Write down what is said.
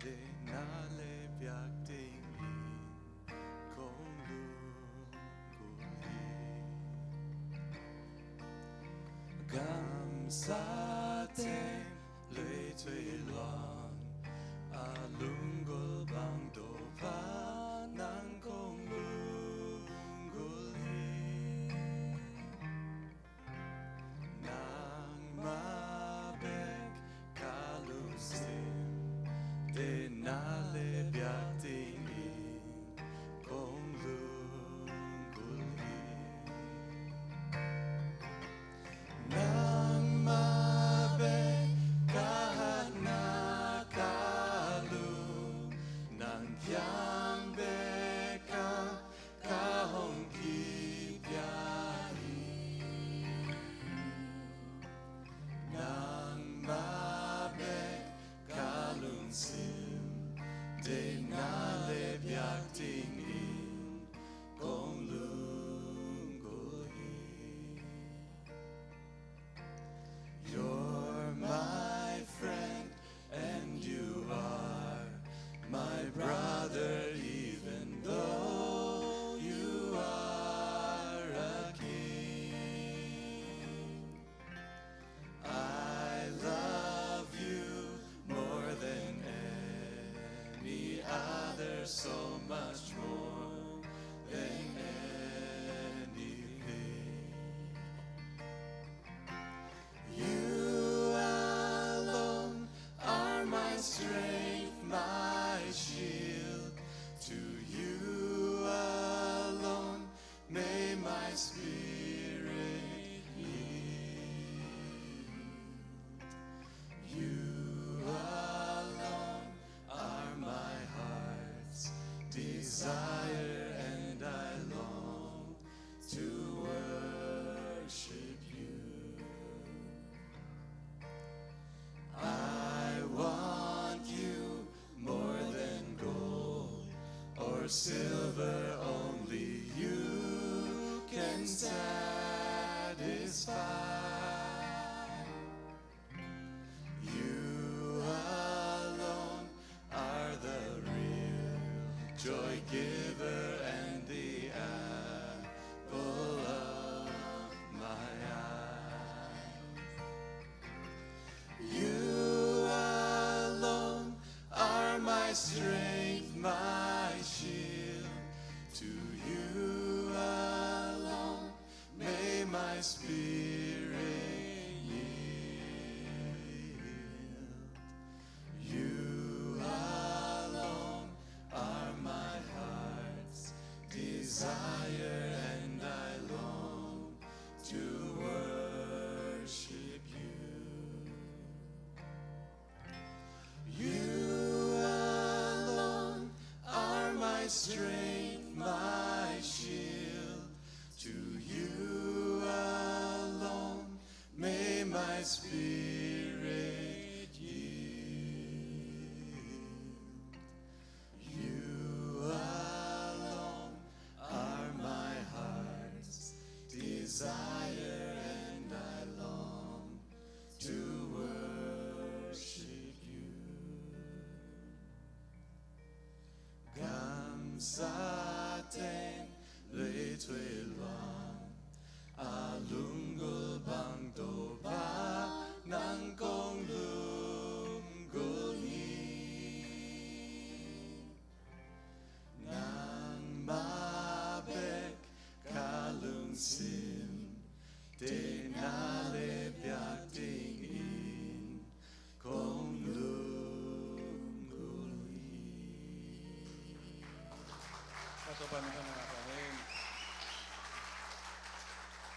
để na lê biak tình in công lu culi Gamsa tên lê thuê loan a lungol bang do pa nang công lunguli nang mabek kalusim de na le biak tình in công lunguli nang mabek kahat na kalum nang kyang beka kahong kipyari nang mabek kalum sim de na le biak ting in kong lunguli You're my friend and you are my brother even though you are a king I love you more than any other so much more than anything You alone are my strength, my shield. To you alone may my spirit yield. You alone are my heart's desire, and I long to worship you. I want you more than gold or silver, only you can satisfy. You alone are the real joy giver and the apple of my eye. You alone are my strength, my shield. To you alone may my spirit yield. You alone are my heart's desire, and I long to worship you. You alone are my strength, my shield. To you alone may my spirit yield. You alone are my heart's desire, and I long to worship you. Gamsa tên lê thuê loan a lungol bang do ba nang kong lunguli nang mabek kalung sim de na le biak ting